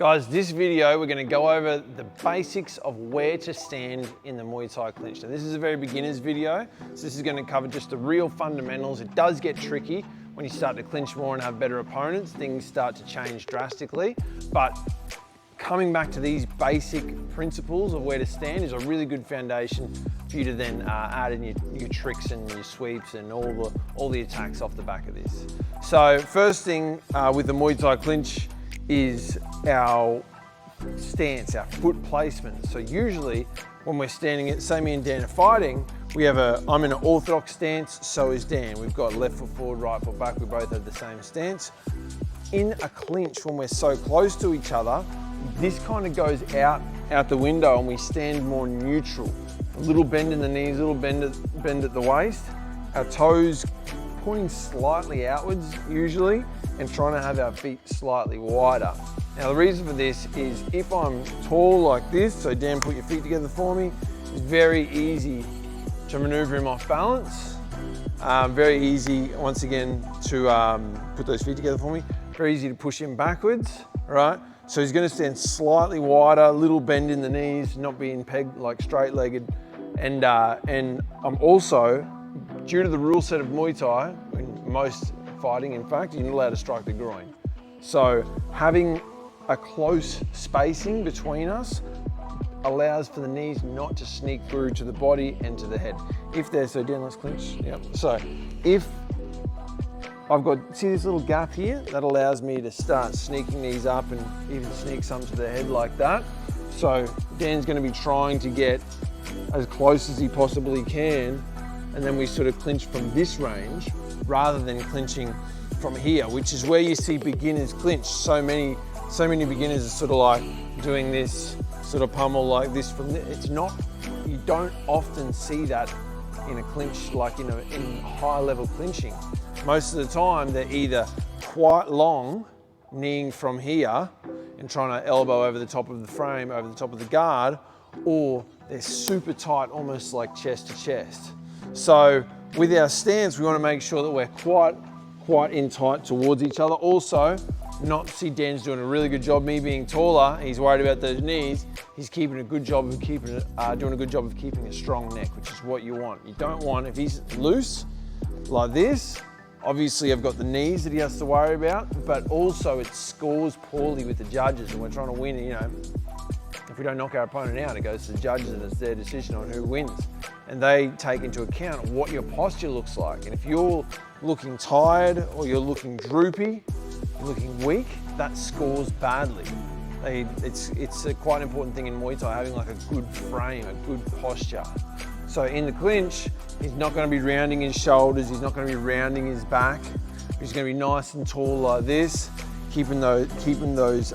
Guys, this video, we're gonna go over the basics of where to stand in the Muay Thai clinch. Now, this is a very beginner's video, so this is gonna cover just the real fundamentals. It does get tricky when you start to clinch more and have better opponents. Things start to change drastically, but coming back to these basic principles of where to stand is a really good foundation for you to then add in your tricks and your sweeps and all the attacks off the back of this. So first thing with the Muay Thai clinch is our stance, our foot placement. So usually when we're standing it, say me and Dan are fighting, I'm in an orthodox stance, so is Dan. We've got left foot forward, right foot back, we both have the same stance. In a clinch, when we're so close to each other, this kind of goes out the window and we stand more neutral. A little bend in the knees, a little bend at the waist. Our toes pointing slightly outwards usually, and trying to have our feet slightly wider. Now the reason for this is if I'm tall like this, so Dan, put your feet together for me, it's very easy to maneuver him off balance. Very easy, once again, to put those feet together for me. Very easy to push him backwards, right? So he's gonna stand slightly wider, little bend in the knees, not being pegged like straight-legged. And I'm also, due to the rule set of Muay Thai, in most fighting, in fact, you're not allowed to strike the groin. So having a close spacing between us allows for the knees not to sneak through to the body and to the head. So Dan, let's clinch. Yep. So if I've got, see this little gap here? That allows me to start sneaking these up and even sneak some to the head like that. So Dan's gonna be trying to get as close as he possibly can, and then we sort of clinch from this range rather than clinching from here, which is where you see beginners clinch. So many beginners are sort of like doing this sort of pummel like this from there. It's not, you don't often see that in a clinch, like in high level clinching. Most of the time, they're either quite long, kneeing from here and trying to elbow over the top of the frame, over the top of the guard, or they're super tight, almost like chest to chest. So with our stance, we want to make sure that we're quite in tight towards each other. Also, see Dan's doing a really good job, me being taller, he's worried about those knees, he's doing a good job of keeping a strong neck, which is what you want. You don't want, if he's loose like this, obviously I've got the knees that he has to worry about, but also it scores poorly with the judges, and we're trying to win, if we don't knock our opponent out, it goes to the judges and it's their decision on who wins. And they take into account what your posture looks like. And if you're looking tired or you're looking droopy, you're looking weak, that scores badly. It's a quite important thing in Muay Thai, having like a good frame, a good posture. So in the clinch, he's not going to be rounding his shoulders, he's not going to be rounding his back. He's going to be nice and tall like this, keeping those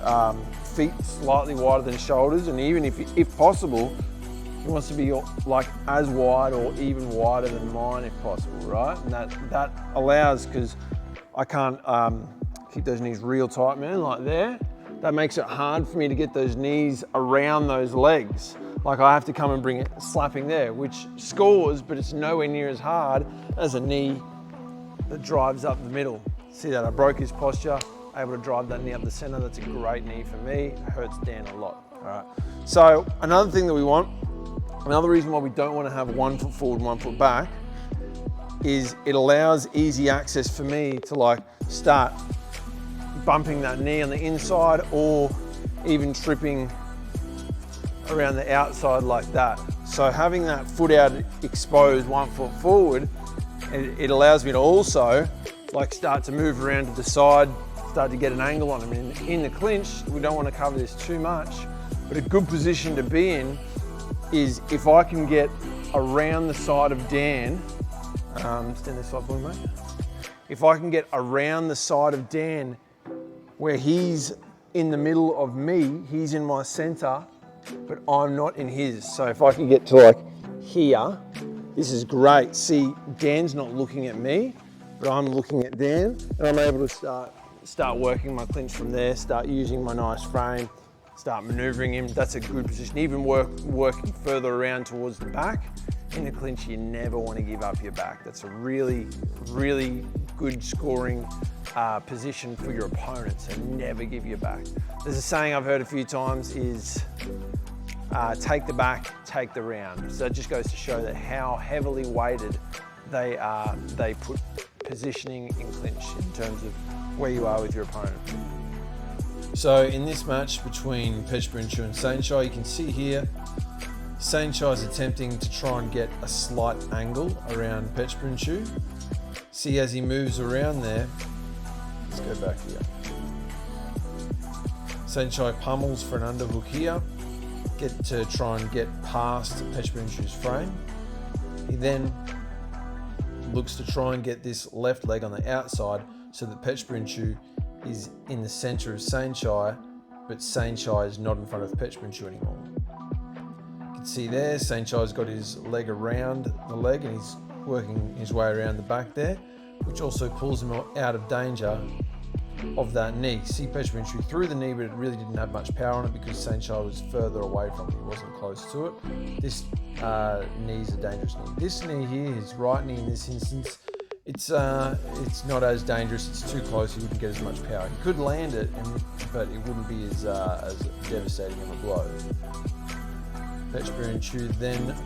feet slightly wider than shoulders, and even if possible, he wants to be like as wide or even wider than mine if possible, right? And that allows, because I can't keep those knees real tight, man, like there. That makes it hard for me to get those knees around those legs. Like I have to come and bring it slapping there, which scores, but it's nowhere near as hard as a knee that drives up the middle. See that, I broke his posture, able to drive that knee up the center. That's a great knee for me. It hurts Dan a lot, all right? So another thing that we want, another reason why we don't want to have 1 foot forward, 1 foot back, is it allows easy access for me to like start bumping that knee on the inside or even tripping around the outside like that. So having that foot out exposed, 1 foot forward, it allows me to also like start to move around to the side, start to get an angle on him. In the clinch, we don't want to cover this too much, but a good position to be in is if I can get around the side of Dan, stand this side for me, mate. If I can get around the side of Dan where he's in the middle of me, he's in my center, but I'm not in his. So if I can get to like here, this is great. See, Dan's not looking at me, but I'm looking at Dan, and I'm able to start working my clinch from there, start using my nice frame, start maneuvering him. That's a good position. Even working further around towards the back. In the clinch, you never want to give up your back. That's a really, really good scoring position for your opponents and never give you back. There's a saying I've heard a few times is take the back, take the round. So it just goes to show that how heavily weighted they put positioning in clinch in terms of where you are with your opponent. So in this match between Pechbrinchu and Sainchai, you can see here, Sainchai is attempting to try and get a slight angle around Pechbrinchu. See, as he moves around there, let's go back here. Sainchai pummels for an underhook here, to try and get past Pechbrinchu's frame. He then looks to try and get this left leg on the outside so that Pechbrinchu is in the center of Sainchai, but Sainchai is not in front of Pechbrinchu anymore. You can see there, Sainchai's got his leg around the leg and he's working his way around the back there, which also pulls him out of danger of that knee. See, Pechbrinchu threw the knee, but it really didn't have much power on it because Sainchai was further away from it. He wasn't close to it. This knee is a dangerous knee. This knee here, his right knee in this instance, it's not as dangerous. It's too close. He wouldn't get as much power. He could land it, but it wouldn't be as devastating of a blow. Pechbrinchu then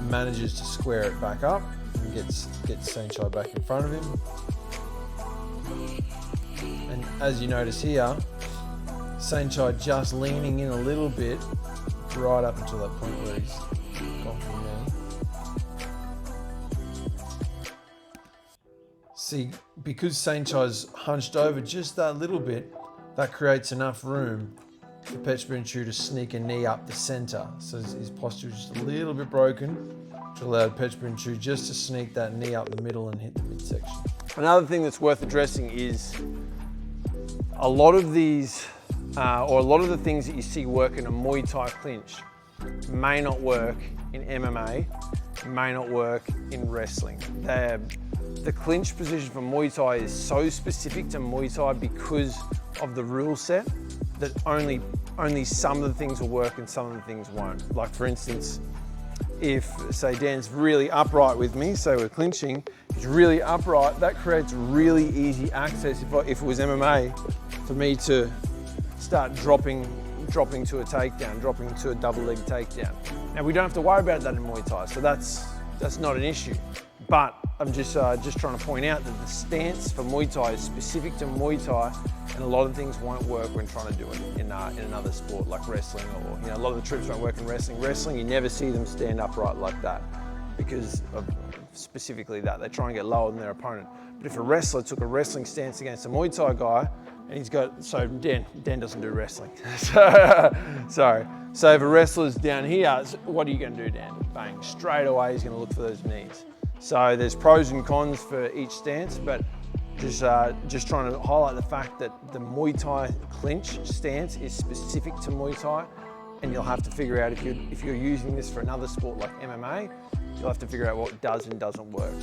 manages to square it back up and gets Sainchai back in front of him. And as you notice here, Sainchai just leaning in a little bit right up until that point where he's got the knee. See, because Sainchai's hunched over just that little bit, that creates enough room for Pechbrinchu to sneak a knee up the center. So his posture is just a little bit broken, which allowed Pechbrinchu just to sneak that knee up the middle and hit the midsection. Another thing that's worth addressing is a lot of these, or a lot of the things that you see work in a Muay Thai clinch may not work in MMA, may not work in wrestling. The clinch position for Muay Thai is so specific to Muay Thai because of the rule set that only some of the things will work and some of the things won't. Like for instance, if say Dan's really upright with me, so we're clinching, he's really upright, that creates really easy access if it was MMA for me to start dropping to a takedown, dropping to a double leg takedown. Now we don't have to worry about that in Muay Thai, so that's not an issue. But I'm just trying to point out that the stance for Muay Thai is specific to Muay Thai, and a lot of things won't work when trying to do it in another sport like wrestling, or a lot of the trips won't work in wrestling. Wrestling, you never see them stand upright like that because of specifically that. They try and get lower than their opponent. But if a wrestler took a wrestling stance against a Muay Thai guy, and he's got, so Dan doesn't do wrestling. Sorry. So if a wrestler's down here, what are you going to do, Dan? Bang, straight away he's going to look for those knees. So there's pros and cons for each stance, but just trying to highlight the fact that the Muay Thai clinch stance is specific to Muay Thai, and you'll have to figure out if you're using this for another sport like MMA, you'll have to figure out what does and doesn't work.